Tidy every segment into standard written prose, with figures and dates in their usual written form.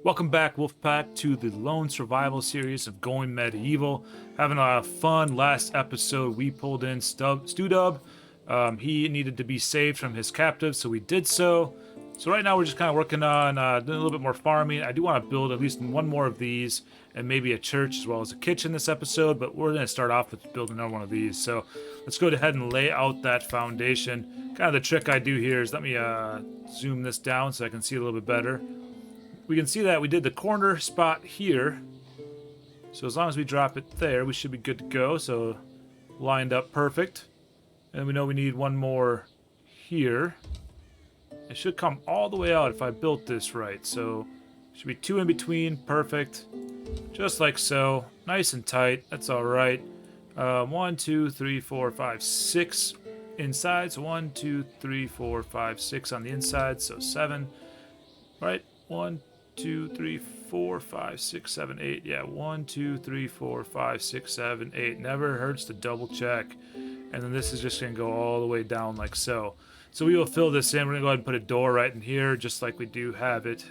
Welcome back, Wolfpack, to the Lone Survival series of Going Medieval. Having a fun last episode. We pulled in Studub. He needed to be saved from his captives, so we did so. So right now we're just kind of working on doing a little bit more farming. I do want to build at least one more of these, and maybe a church as well as a kitchen this episode, but we're going to start off with building another one of these. So let's go ahead and lay out that foundation. Kind of the trick I do here is let me zoom this down so I can see a little bit better. We can see that we did the corner spot here. So as long as we drop it there, we should be good to go. So lined up perfect. And we know we need one more here. It should come all the way out if I built this right. So should be two in between, perfect. Just like so, nice and tight, that's all right. 1, 2, 3, 4, 5, 6 inside. So 1, 2, 3, 4, 5, 6 on the inside, so 7. Right, 1, 2, 3, 4, 5, 6, 7, 8. Yeah, 1, 2, 3, 4, 5, 6, 7, 8. Never hurts to double check. And then this is just going to go all the way down like so. So we will fill this in. We're going to go ahead and put a door right in here, just like we do have it.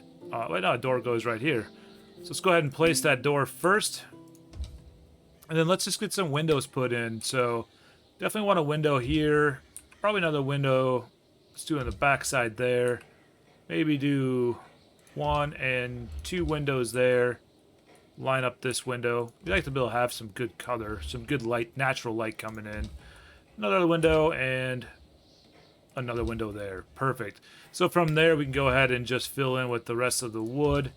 Wait, no, a door goes right here. So let's go ahead and place that door first. And then let's just get some windows put in. So definitely want a window here. Probably another window. Let's do it on the back side there. Maybe do 1 and 2 windows there. Line up this window. We like to be able to have some good color, some good light, natural light coming in. Another window and another window there. Perfect. So from there we can go ahead and just fill in with the rest of the wood.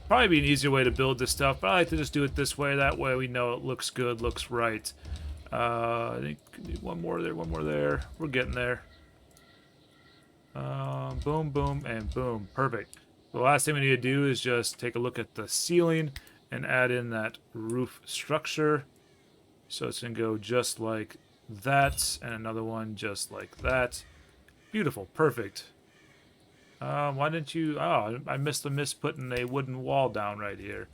Probably be an easier way to build this stuff, but I like to just do it this way. That way we know it looks good, looks right. I think one more there, one more there. We're getting there. Boom, boom, and boom. Perfect. The last thing we need to do is just take a look at the ceiling and add in that roof structure. So it's going to go just like that, and another one just like that. Beautiful. Perfect. Why didn't you... Oh, I missed putting a wooden wall down right here.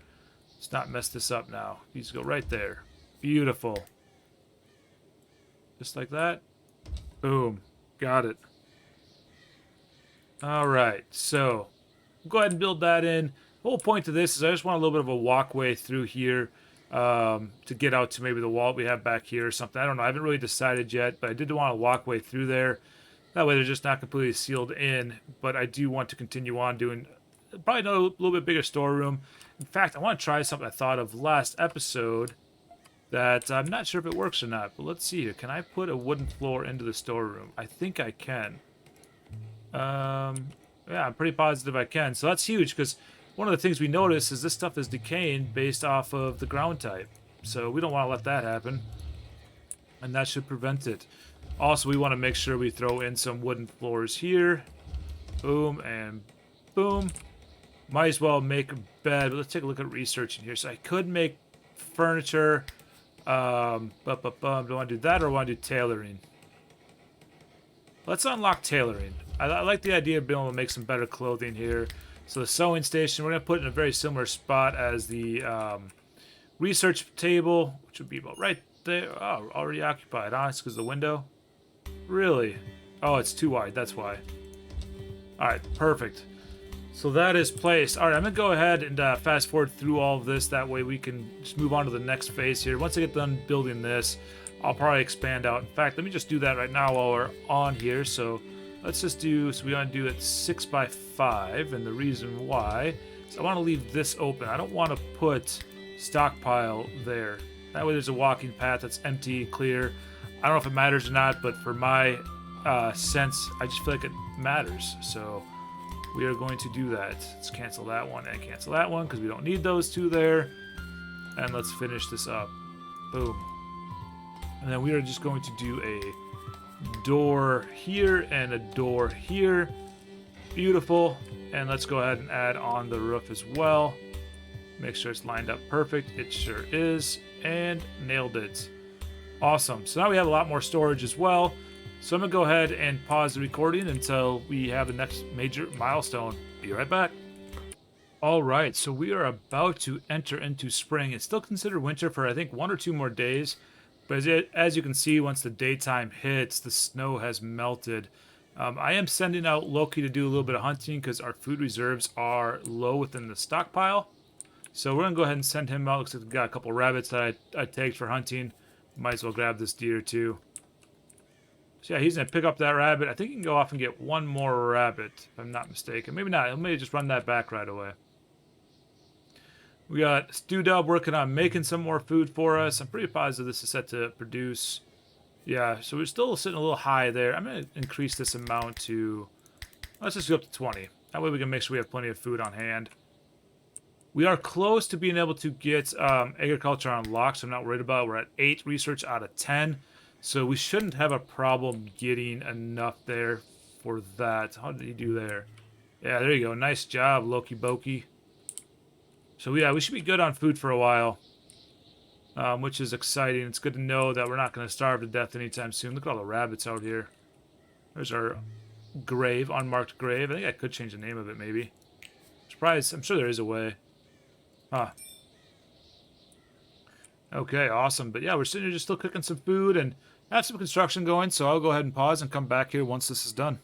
Let's not mess this up now. These go right there. Beautiful. Just like that. Boom. Got it. Alright, so go ahead and build that in. The whole point of this is I just want a little bit of a walkway through here to get out to maybe the wall we have back here or something. I don't know. I haven't really decided yet, but I did want a walkway through there. That way they're just not completely sealed in, but I do want to continue on doing probably another little bit bigger storeroom. In fact, I want to try something I thought of last episode that I'm not sure if it works or not, but let's see here. Can I put a wooden floor into the storeroom? I think I can. Yeah, I'm pretty positive I can. So that's huge because one of the things we notice is this stuff is decaying based off of the ground type. So we don't want to let that happen. And that should prevent it. Also, we want to make sure we throw in some wooden floors here. Boom and boom. Might as well make a bed. But let's take a look at researching here. So I could make furniture. Do I want to do that or want to do tailoring? Let's unlock tailoring. I like the idea of being able to make some better clothing here. So the sewing station, we're going to put it in a very similar spot as the research table, which would be about right there. Oh, already occupied. It's because the window. Really? Oh, it's too wide. That's why. All right, perfect. So that is placed. All right, I'm going to go ahead and fast forward through all of this. That way we can just move on to the next phase here. Once I get done building this, I'll probably expand out. In fact, let me just do that right now while we're on here. So let's just do, so we want to do it 6 by 5, and the reason why is I want to leave this open. I don't want to put stockpile there. That way there's a walking path that's empty, clear. I don't know if it matters or not, but for my sense, I just feel like it matters. So we are going to do that. Let's cancel that one and cancel that one because we don't need those two there. And let's finish this up. Boom. And then we are just going to do a door here and a door here. Beautiful. And let's go ahead and add on the roof as well. Make sure it's lined up perfect. It sure is. And nailed it. Awesome. So now we have a lot more storage as well. So I'm going to go ahead and pause the recording until we have the next major milestone. Be right back. All right. So we are about to enter into spring. It's still considered winter for I think 1 or 2 more days. But as you can see, once the daytime hits, the snow has melted. I am sending out Loki to do a little bit of hunting because our food reserves are low within the stockpile. So we're going to go ahead and send him out. Looks like we've got a couple rabbits that I tagged for hunting. Might as well grab this deer too. So yeah, he's going to pick up that rabbit. I think he can go off and get one more rabbit, if I'm not mistaken. Maybe not. He'll maybe just run that back right away. We got Stu Dub working on making some more food for us. I'm pretty positive this is set to produce. Yeah, so we're still sitting a little high there. I'm going to increase this amount to... Let's just go up to 20. That way we can make sure we have plenty of food on hand. We are close to being able to get agriculture unlocked, so I'm not worried about it. We're at 8 research out of 10. So we shouldn't have a problem getting enough there for that. How did he do there? Yeah, there you go. Nice job, Loki Boki. So yeah, we should be good on food for a while, which is exciting. It's good to know that we're not going to starve to death anytime soon. Look at all the rabbits out here. There's our grave, unmarked grave. I think I could change the name of it, maybe. Surprise! I'm sure there is a way. Huh. Okay, awesome. But yeah, we're sitting here just still cooking some food and have some construction going, so I'll go ahead and pause and come back here once this is done.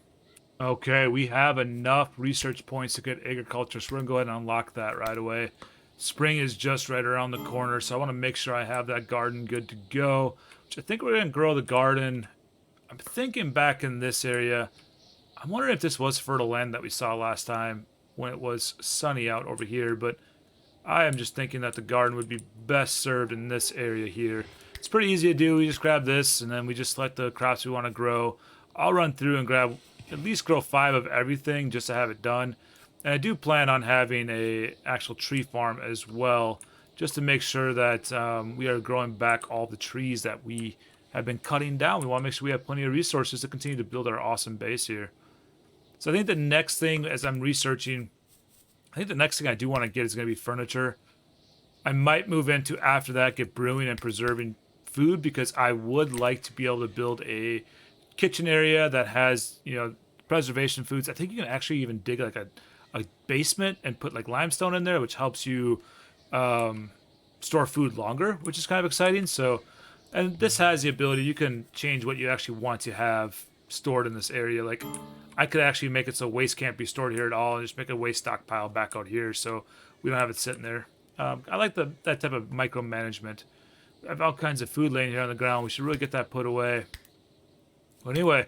Okay, we have enough research points to get agriculture, so we're going to go ahead and unlock that right away. Spring is just right around the corner, so I want to make sure I have that garden good to go, which I think we're going to grow the garden. I'm thinking back in this area. I'm wondering if this was fertile land that we saw last time when it was sunny out over here, but I am just thinking that the garden would be best served in this area here. It's pretty easy to do. We just grab this, and then we just select the crops we want to grow. I'll run through and grab, at least grow 5 of everything just to have it done. And I do plan on having a actual tree farm as well, just to make sure that we are growing back all the trees that we have been cutting down. We want to make sure we have plenty of resources to continue to build our awesome base here. So I think the next thing, as I'm researching, I think the next thing I do want to get is going to be furniture. I might move into, after that, get brewing and preserving food, because I would like to be able to build a kitchen area that has, you know, preservation foods. I think you can actually even dig like a basement and put like limestone in there, which helps you store food longer, which is kind of exciting. So, and this has the ability, you can change what you actually want to have stored in this area. Like, I could actually make it so waste can't be stored here at all, and just make a waste stockpile back out here, so we don't have it sitting there. I like that type of micromanagement. I have all kinds of food laying here on the ground. We should really get that put away. But anyway,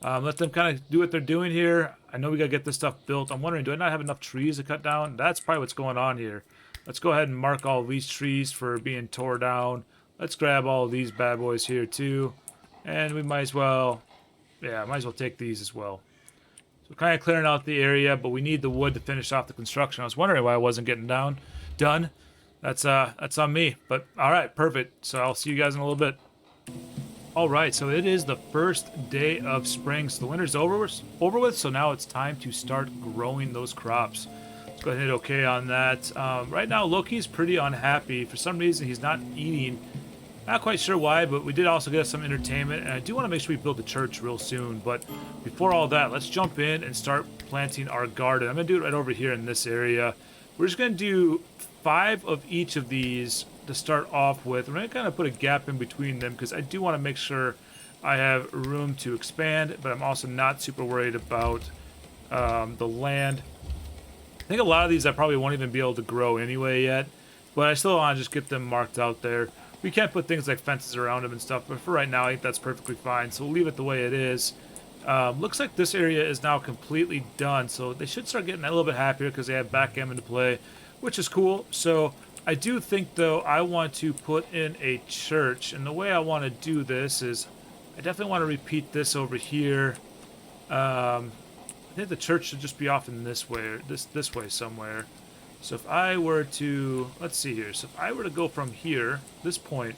let them kind of do what they're doing here. I know we got to get this stuff built. I'm wondering, do I not have enough trees to cut down? That's probably what's going on here. Let's go ahead and mark all these trees for being tore down. Let's grab all of these bad boys here too. And we might as well, yeah, might as well take these as well. So we're kind of clearing out the area, but we need the wood to finish off the construction. I was wondering why I wasn't getting done. That's on me. But all right, perfect. So I'll see you guys in a little bit. All right, so it is the first day of spring. So the winter's over with. So now it's time to start growing those crops. Let's go ahead and hit OK on that. Right now, Loki's pretty unhappy. For some reason, he's not eating. Not quite sure why, but we did also get some entertainment, and I do want to make sure we build the church real soon. But before all that, let's jump in and start planting our garden. I'm going to do it right over here in this area. We're just going to do 5 of each of these to start off with. We're going to kind of put a gap in between them because I do want to make sure I have room to expand, but I'm also not super worried about the land. I think a lot of these I probably won't even be able to grow anyway yet, but I still want to just get them marked out there. We can't put things like fences around them and stuff, but for right now, I think that's perfectly fine. So we'll leave it the way it is. Looks like this area is now completely done, so they should start getting a little bit happier because they have backgammon to play, which is cool. So I do think, though, I want to put in a church, and the way I want to do this is I definitely want to repeat this over here. I think the church should just be off in this way, or this way somewhere. So if I were to, let's see here. So if I were to go from here, this point,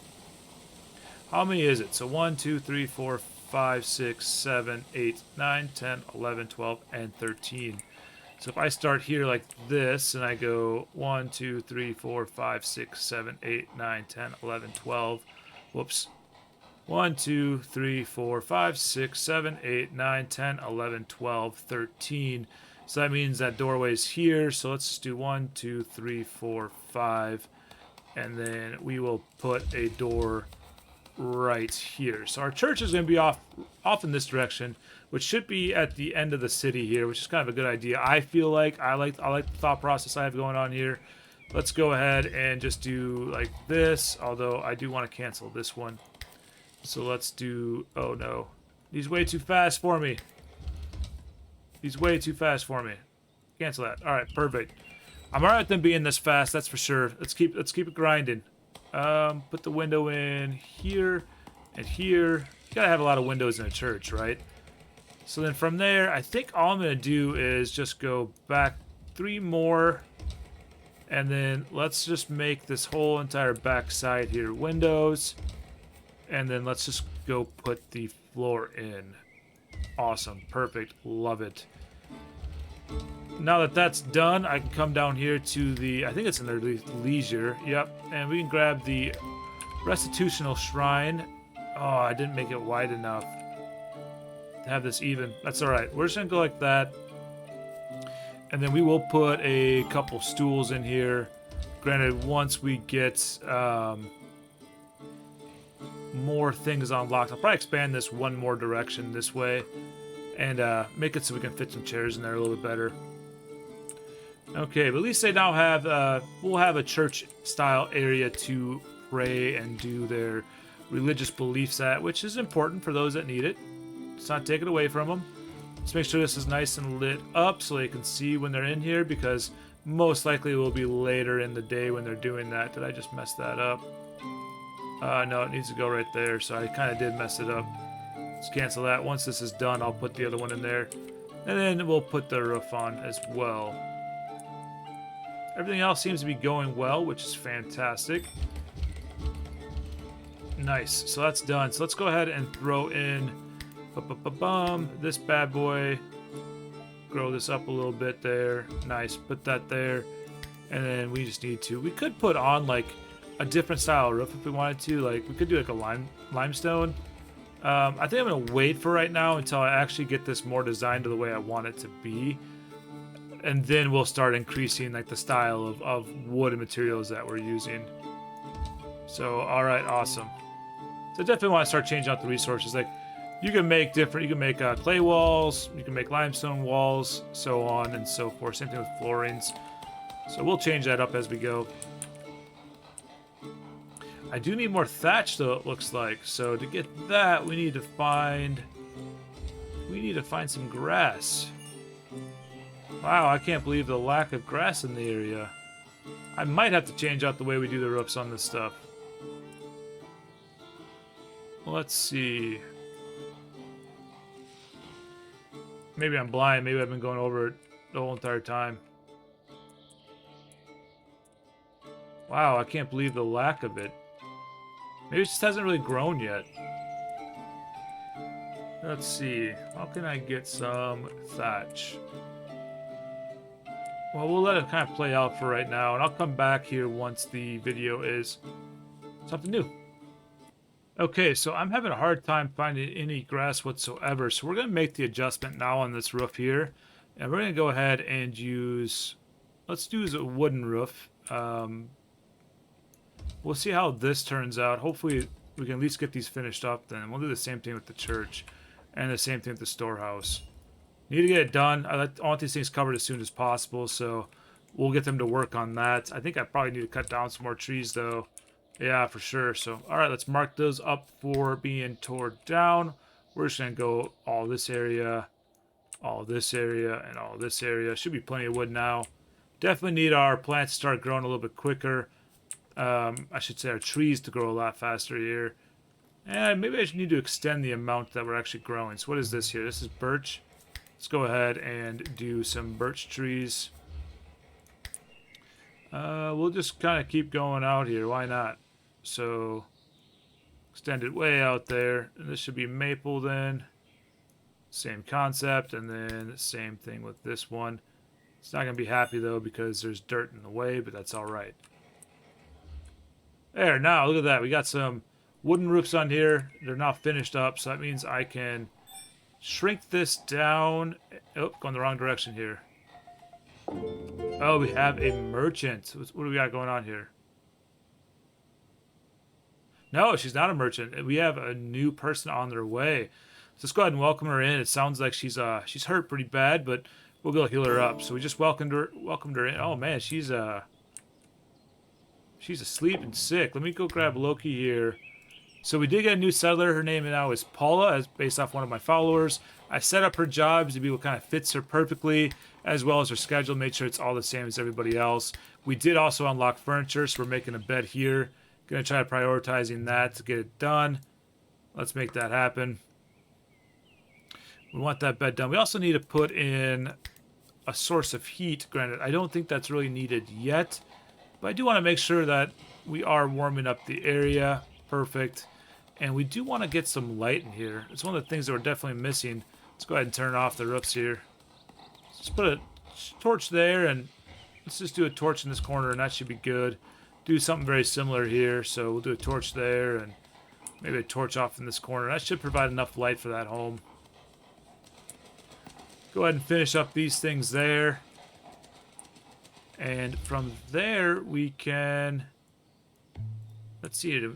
how many is it? So 1, 2, 3, 4, 5, 6, 7, 8, 9, 10, 11, 12, and 13. So if I start here like this, and I go 1, 2, 3, 4, 5, 6, 7, 8, 9, 10, 11, 12. Whoops. 1, 2, 3, 4, 5, 6, 7, 8, 9, 10, 11, 12, 13. So that means that doorway's here. So let's just do 1, 2, 3, 4, 5. And then we will put a door right here. So our church is going to be off in this direction, which should be at the end of the city here, which is kind of a good idea. I feel like I like the thought process I have going on here. Let's go ahead and just do like this, although I do want to cancel this one. So let's do, oh no, he's way too fast for me. He's way too fast for me. Cancel that. All right, perfect. I'm alright with them being this fast, that's for sure. Let's keep it grinding. Put the window in here and here. You gotta have a lot of windows in a church, right? So then from there, I think all I'm gonna do is just go back 3 more, and then let's just make this whole entire back side here windows, and then let's just go put the floor in. Awesome, perfect, love it. Now that that's done, I can come down here to the, I think it's in their leisure, yep, and we can grab the restitutional shrine. Oh, I didn't make it wide enough to have this even. That's alright, we're just gonna go like that. And then we will put a couple stools in here. Granted, once we get more things unlocked, I'll probably expand this one more direction this way and make it so we can fit some chairs in there a little bit better. Okay, but at least they now have, we'll have a church-style area to pray and do their religious beliefs at, which is important for those that need it. Let's not take it away from them. Let's make sure this is nice and lit up so they can see when they're in here, because most likely it will be later in the day when they're doing that. Did I just mess that up? No, it needs to go right there, so I kind of did mess it up. Let's cancel that. Once this is done, I'll put the other one in there. And then we'll put the roof on as well. Everything else seems to be going well, which is fantastic. Nice. So that's done. So let's go ahead and throw in this bad boy. Grow this up a little bit there. Nice. Put that there. And then we just need to... We could put on, like, a different style roof if we wanted to. Like, we could do, like, a limestone. I think I'm going to wait for right now until I actually get this more designed to the way I want it to be. And then we'll start increasing like the style of wood and materials that we're using. So, alright, awesome. So definitely want to start changing out the resources. Like, you can make clay walls, you can make limestone walls, so on and so forth. Same thing with floorings. So we'll change that up as we go. I do need more thatch though, it looks like. So to get that, we need to find some grass. Wow, I can't believe the lack of grass in the area. I might have to change out the way we do the roofs on this stuff. Let's see. Maybe I'm blind. Maybe I've been going over it the whole entire time. Wow, I can't believe the lack of it. Maybe it just hasn't really grown yet. Let's see. How can I get some thatch? Well, we'll let it kind of play out for right now, and I'll come back here once the video is something new. Okay, so I'm having a hard time finding any grass whatsoever, so we're going to make the adjustment now on this roof here, and we're going to go ahead and use, let's use a wooden roof. We'll see how this turns out. Hopefully we can at least get these finished up then. We'll do the same thing with the church, and the same thing with the storehouse. Need to get it done. I want these things covered as soon as possible, so we'll get them to work on that. I think I probably need to cut down some more trees, though. Yeah, for sure. So, all right, let's mark those up for being torn down. We're just going to go all this area, and all this area. Should be plenty of wood now. Definitely need our plants to start growing a little bit quicker. I should say our trees to grow a lot faster here. And maybe I should need to extend the amount that we're actually growing. So what is this here? This is birch. Let's go ahead and do some birch trees. We'll just kind of keep going out here. Why not? So, extend it way out there. And this should be maple then. Same concept. And then same thing with this one. It's not going to be happy though because there's dirt in the way, but that's alright. There, now look at that. We got some wooden roofs on here. They're now finished up, so that means I can shrink this down. Oh, going the wrong direction here. Oh, we have a merchant. What do we got going on here? No, she's not a merchant. We have a new person on their way. So let's go ahead and welcome her in. It sounds like she's hurt pretty bad, but we'll go heal her up. So we just welcomed her in. Oh man, she's asleep and sick. Let me go grab Loki here. So we did get a new settler. Her name now is Paula, as based off one of my followers. I set up her jobs to be what kind of fits her perfectly, as well as her schedule. Made sure it's all the same as everybody else. We did also unlock furniture, so we're making a bed here. Gonna try prioritizing that to get it done. Let's make that happen. We want that bed done. We also need to put in a source of heat. Granted, I don't think that's really needed yet, but I do want to make sure that we are warming up the area. Perfect. And we do want to get some light in here. It's one of the things that we're definitely missing. Let's go ahead and turn off the roofs here. Just put a torch there, and let's just do a torch in this corner, and that should be good. Do something very similar here. So we'll do a torch there, and maybe a torch off in this corner. That should provide enough light for that home. Go ahead and finish up these things there. And from there, we can... Let's see.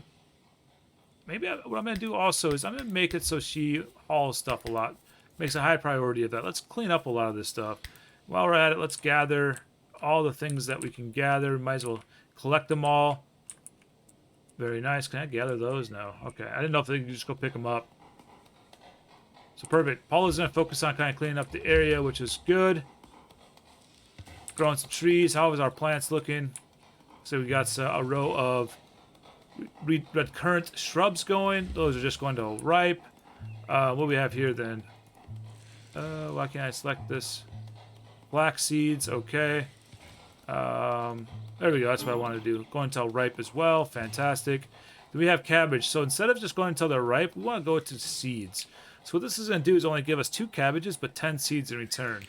Maybe what I'm going to do also is I'm going to make it so she hauls stuff a lot. Makes a high priority of that. Let's clean up a lot of this stuff. While we're at it, let's gather all the things that we can gather. Might as well collect them all. Very nice. Can I gather those? No. Okay. I didn't know if they could just go pick them up. So perfect. Paula's going to focus on kind of cleaning up the area, which is good. Growing some trees. How is our plants looking? So we got a row of red currant shrubs going. Those are just going to ripe. What do we have here then? Why can't I select this? Black seeds. Okay. There we go. That's what I want to do. Going until ripe as well. Fantastic. Then we have cabbage. So instead of just going until they're ripe, we want to go to seeds. So what this is going to do is only give us 2 cabbages, but 10 seeds in return.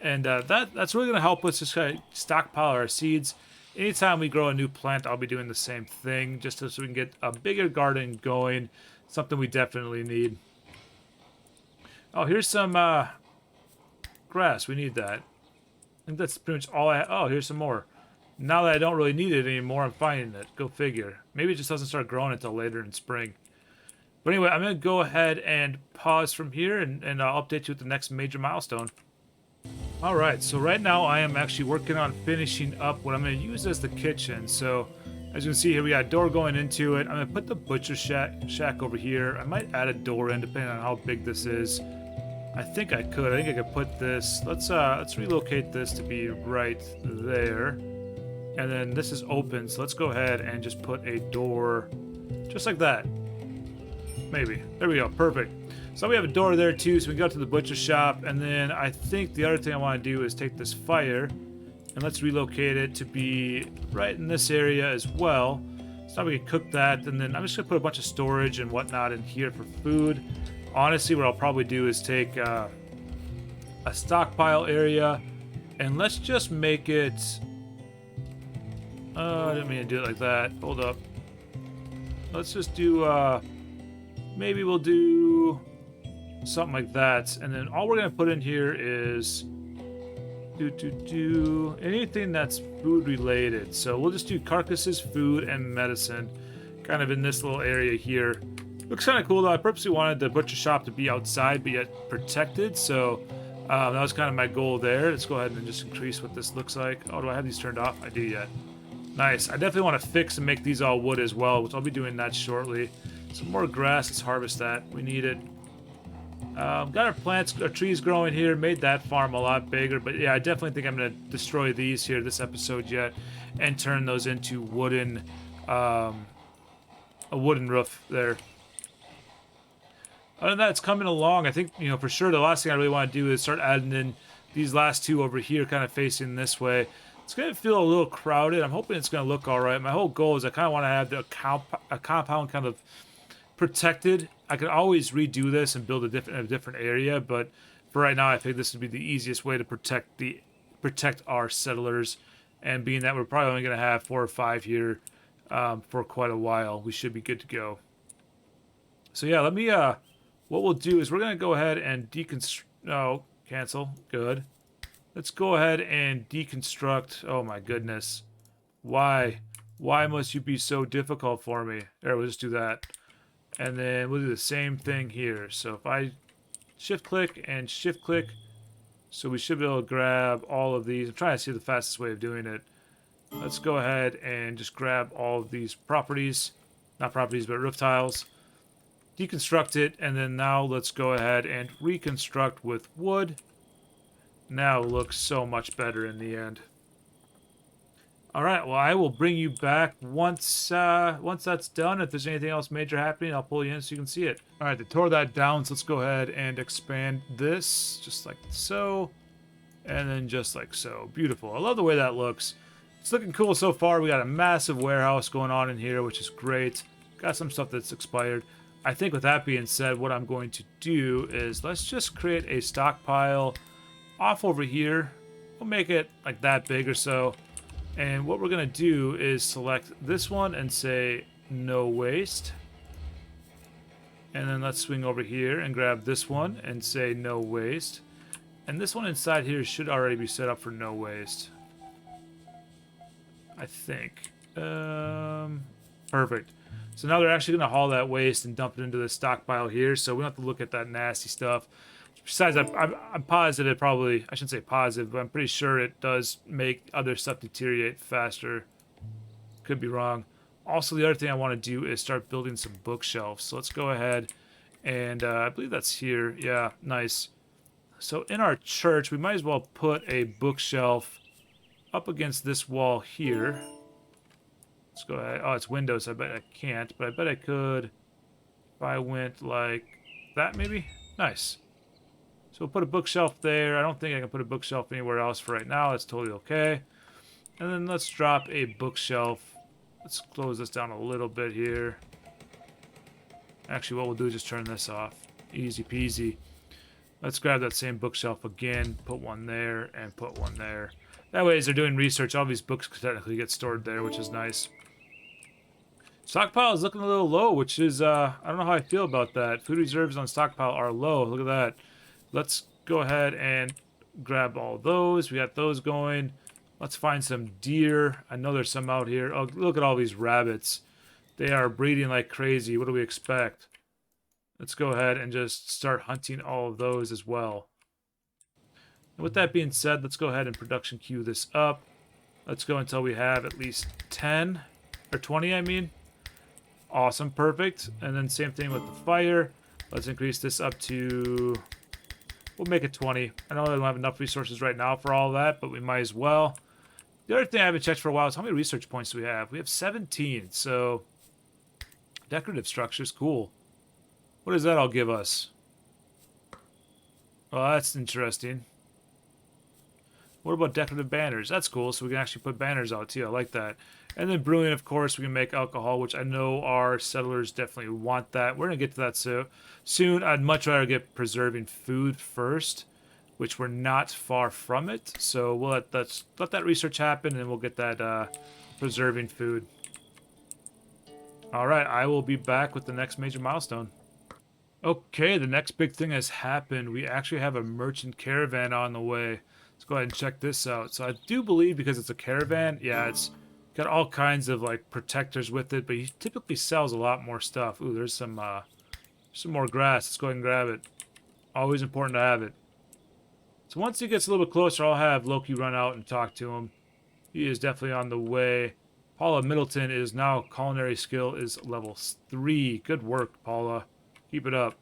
And that's really going to help us just kind of stockpile our seeds. Anytime we grow a new plant, I'll be doing the same thing, just so we can get a bigger garden going. Something we definitely need. Oh, here's some grass. We need that. I think that's pretty much all I have. Oh, here's some more. Now that I don't really need it anymore, I'm finding it. Go figure. Maybe it just doesn't start growing until later in spring. But anyway, I'm going to go ahead and pause from here, and I'll update you with the next major milestone. Alright, so right now I am actually working on finishing up what I'm going to use as the kitchen. So, as you can see here, we got a door going into it. I'm going to put the butcher shack over here. I might add a door in, depending on how big this is. I think I could. I think I could put this... Let's relocate this to be right there. And then this is open, so let's go ahead and just put a door just like that. Maybe. There we go. Perfect. So we have a door there too, so we can go to the butcher shop. And then I think the other thing I want to do is take this fire and let's relocate it to be right in this area as well. So now we can cook that, and then I'm just gonna put a bunch of storage and whatnot in here for food. Honestly, what I'll probably do is take a stockpile area, and let's just make it... I didn't mean to do it like that. Hold up. Let's just do... maybe we'll do something like that, and then all we're gonna put in here is anything that's food related. So we'll just do carcasses, food, and medicine, kind of in this little area here. Looks kind of cool though. I purposely wanted the butcher shop to be outside but yet protected, so that was kind of my goal there. Let's go ahead and just increase what this looks like. Oh, do I have these turned off? I do yet. Nice. I definitely want to fix and make these all wood as well, which I'll be doing that shortly. Some more grass. Let's harvest that. We need it. Got our plants, our trees growing here. Made that farm a lot bigger. But yeah, I definitely think I'm going to destroy these here this episode yet and turn those into wooden, a wooden roof there. Other than that, it's coming along. I think, you know, for sure the last thing I really want to do is start adding in these last two over here, kind of facing this way. It's going to feel a little crowded. I'm hoping it's going to look all right. My whole goal is I kind of want to have a compound kind of protected. I could always redo this and build a different area, but for right now, I think this would be the easiest way to protect our settlers. And being that we're probably only going to have 4 or 5 here for quite a while, we should be good to go. So yeah, let me. What we'll do is we're going to go ahead and deconstruct. No, cancel. Good. Let's go ahead and deconstruct. Oh my goodness. Why? Why must you be so difficult for me? There, we'll just do that. And then we'll do the same thing here. So if I shift click and shift click, so we should be able to grab all of these. I'm trying to see the fastest way of doing it. Let's go ahead and just grab all of these properties. Not properties, but roof tiles. Deconstruct it, and then now let's go ahead and reconstruct with wood. Now it looks so much better in the end. All right, well, I will bring you back once that's done. If there's anything else major happening, I'll pull you in so you can see it. All right, they tore that down, so let's go ahead and expand this, just like so, and then just like so. Beautiful. I love the way that looks. It's looking cool so far. We got a massive warehouse going on in here, which is great. Got some stuff that's expired. I think with that being said, what I'm going to do is let's just create a stockpile off over here. We'll make it like that big or so. And what we're going to do is select this one and say no waste. And then let's swing over here and grab this one and say no waste. And this one inside here should already be set up for no waste, I think. Perfect. So now they're actually going to haul that waste and dump it into the stockpile here, so we don't have to look at that nasty stuff. Besides, I'm positive, probably, I shouldn't say positive, but I'm pretty sure it does make other stuff deteriorate faster. Could be wrong. Also, the other thing I want to do is start building some bookshelves. So let's go ahead and I believe that's here. Yeah, nice. So in our church, we might as well put a bookshelf up against this wall here. Let's go ahead. Oh, it's windows. I bet I can't, but I bet I could if I went like that, maybe. Nice. So we'll put a bookshelf there. I don't think I can put a bookshelf anywhere else for right now. That's totally okay. And then let's drop a bookshelf. Let's close this down a little bit here. Actually, what we'll do is just turn this off. Easy peasy. Let's grab that same bookshelf again, put one there, and put one there. That way, as they're doing research, all these books could technically get stored there, which is nice. Stockpile is looking a little low, which is, I don't know how I feel about that. Food reserves on stockpile are low. Look at that. Let's go ahead and grab all those. We got those going. Let's find some deer. I know there's some out here. Oh, look at all these rabbits. They are breeding like crazy. What do we expect? Let's go ahead and just start hunting all of those as well. And with that being said, let's go ahead and production queue this up. Let's go until we have at least 10 or 20, I mean. Awesome, perfect. And then same thing with the fire. Let's increase this up to... We'll make it 20. I know I don't have enough resources right now for all that, but we might as well. The other thing I haven't checked for a while is how many research points do we have? We have 17, so... Decorative structures, cool. What does that all give us? Well, that's interesting. What about decorative banners? That's cool, so we can actually put banners out too. I like that. And then brewing, of course, we can make alcohol, which I know our settlers definitely want that. We're going to get to that soon. I'd much rather get preserving food first, which we're not far from it. So we'll let that research happen, and we'll get that preserving food. All right, I will be back with the next major milestone. Okay, the next big thing has happened. We actually have a merchant caravan on the way. Let's go ahead and check this out. So I do believe because it's a caravan, yeah, it's got all kinds of like protectors with it, but he typically sells a lot more stuff. Ooh, there's some more grass. Let's go ahead and grab it. Always important to have it. So once he gets a little bit closer, I'll have Loki run out and talk to him. He is definitely on the way. Paula Middleton is now culinary skill is level 3. Good work, Paula. Keep it up.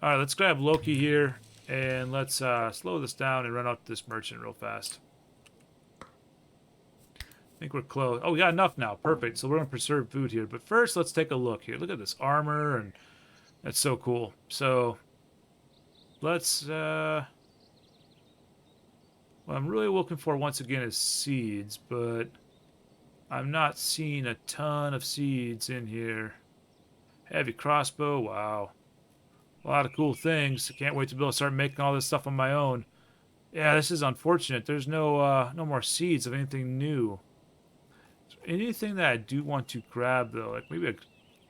All right, let's grab Loki here, and let's slow this down and run out to this merchant real fast. I think we're close. Oh, we got enough now. Perfect. So we're going to preserve food here. But first, let's take a look here. Look at this armor, and that's so cool. So let's... what I'm really looking for, once again, is seeds, but I'm not seeing a ton of seeds in here. Heavy crossbow, wow. A lot of cool things. I can't wait to be able to start making all this stuff on my own. Yeah, this is unfortunate. There's no more seeds of anything new. Is there anything that I do want to grab, though? Like maybe a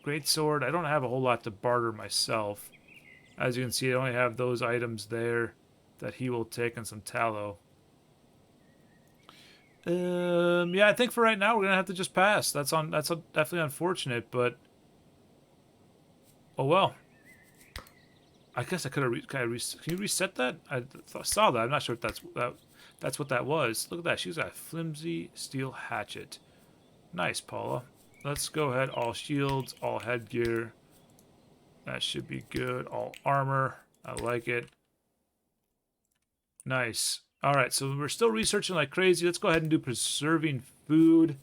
great sword. I don't have a whole lot to barter myself. As you can see, I only have those items there that he will take and some tallow. Yeah, I think for right now we're gonna have to just pass. Definitely unfortunate, but oh well. I guess I could have. Can you reset that? Saw that. I'm not sure if that's what that was. Look at that. She's got a flimsy steel hatchet. Nice, Paula. Let's go ahead. All shields, all headgear. That should be good. All armor. I like it. Nice. All right, so we're still researching like crazy. Let's go ahead and do preserving food.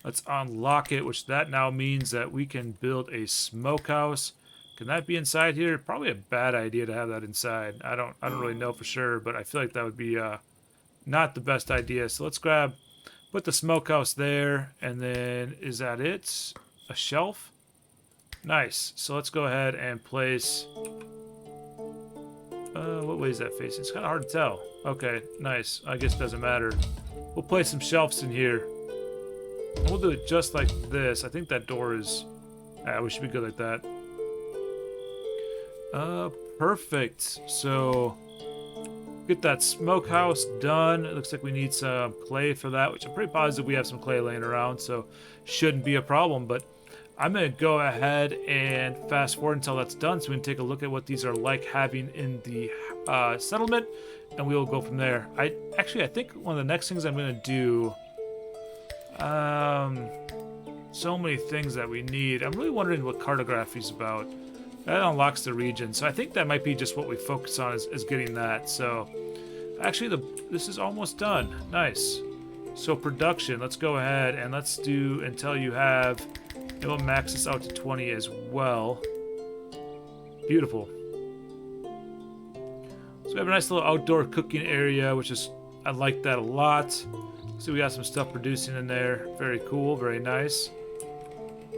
Let's unlock it, which that now means that we can build a smokehouse. Can that be inside here? Probably a bad idea to have that inside. I don't really know for sure, but I feel like that would be not the best idea. So let's put the smokehouse there, and then is that it? A shelf? Nice. So let's go ahead and place. What way is that facing? It's kind of hard to tell. Okay, nice. I guess it doesn't matter. We'll place some shelves in here. And we'll do it just like this. I think that door is. We should be good like that. Perfect. So get that smokehouse done. It looks like we need some clay for that, which I'm pretty positive we have some clay laying around, so shouldn't be a problem. But I'm gonna go ahead and fast forward until that's done, so we can take a look at what these are like having in the settlement, and we will go from there. I think one of the next things I'm gonna do. So many things that we need. I'm really wondering what cartography is about. That unlocks the region, so I think that might be just what we focus on is getting that. So actually this is almost done. Nice. So production, let's go ahead and let's do until you have, and we'll max this out to 20 as well. Beautiful. So we have a nice little outdoor cooking area, which is, I like that a lot. So we got some stuff producing in there. Very cool, very nice.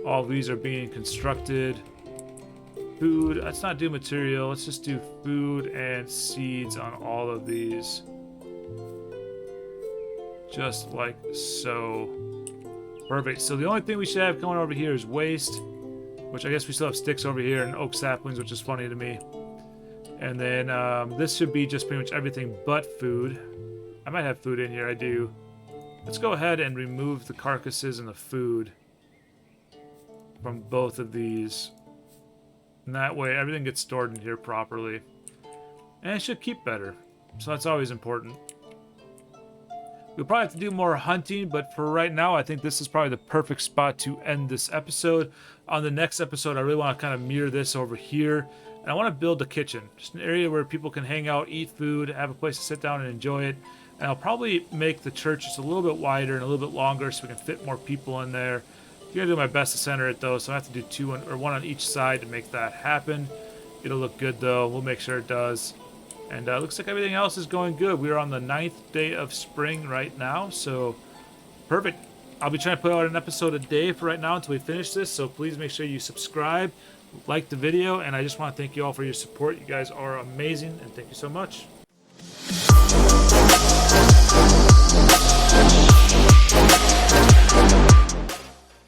All of these are being constructed. Food, let's not do material, let's just do food and seeds on all of these. Just like so. Perfect. So the only thing we should have coming over here is waste, which I guess we still have sticks over here and oak saplings, which is funny to me. And then this should be just pretty much everything but food. I might have food in here, I do. Let's go ahead and remove the carcasses and the food from both of these. And that way everything gets stored in here properly. And it should keep better. So that's always important. We'll probably have to do more hunting, but for right now, I think this is probably the perfect spot to end this episode. On the next episode, I really want to kind of mirror this over here. And I want to build a kitchen. Just an area where people can hang out, eat food, have a place to sit down and enjoy it. And I'll probably make the church just a little bit wider and a little bit longer so we can fit more people in there. I'm gonna do my best to center it though, so I have to do one on each side to make that happen. It'll look good though. We'll make sure it does. And looks like everything else is going good. We are on the 9th day of spring right now, so perfect. I'll be trying to put out an episode a day for right now until we finish this, so please make sure you subscribe, like the video, and I just want to thank you all for your support. You guys are amazing, and thank you so much.